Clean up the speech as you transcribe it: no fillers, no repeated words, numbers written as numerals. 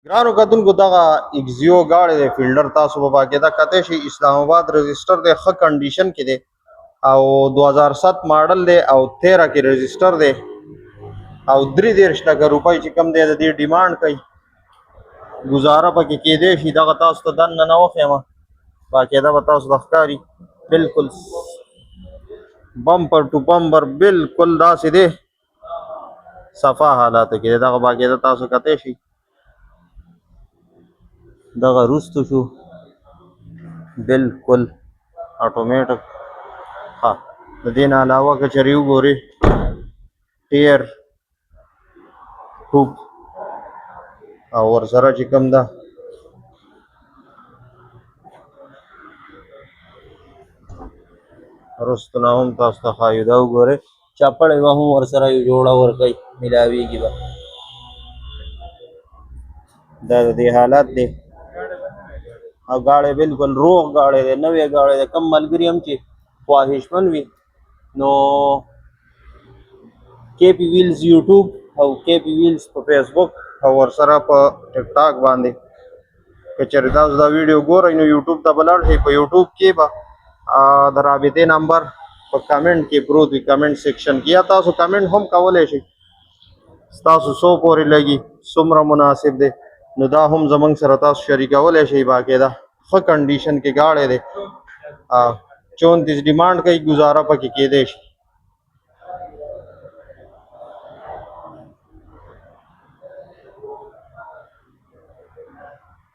ګرانو کتونکو دغه اگزیو گاڑی دی فیلډر تاسو په باقاعده کته شي اسلام آباد رجسٹر دی ښه کنډیشن کې دی او 2007 ماډل دی او 13 کې رجسٹر دی او 33 لک روپۍ چې کم دی د دې ډیماند کوي گزاره پکې کېدی شي دغه تاسو ته دننه نه وښیمه باقاعده به تاسو ته ښکاري بالکل بمپر ټو بمپر بالکل داسې دی صفا حالاتو کې دی دغه باقاعده تاسو کتی شي دغه روستو شو بالکل اټومیټک ها د دې نه علاوه که چېرې وګورې ټیر ټوب او ورسره چې کوم ده رستو نه هم تاسو ته ښایو دا وګورئ چپړې به هم ورسره یو جوړه ورکوي میلاویږي به دا د دې حالت دی او گاڑی بالکل روغ گاڑی دی نوې گاڑی دی کم ملګري هم چې خواهشمند وي نو کے پی ویلز یوټیوب او کے پی ویلز په فیسبوک او ورسره په ټیک ټاک باندې که چېرې تاسو دا ویډیو ګورئ نو یوټیوب ته به لاړ شئ په یوټیوب کې به د رابطې نمبر په کمنټ کې پروت وي کمنټ سیکشن کې یا تاسو کمنټ هم کولی شئ ستاسو څو پورې لګي څومره مناسب دی نو دا هم زمونږ سره تاسو شریکولی شئ باقاعده ښه کنډیشن کې گاڑی دی 34 ډیمانډ کوي گزاره پکې کېدی شي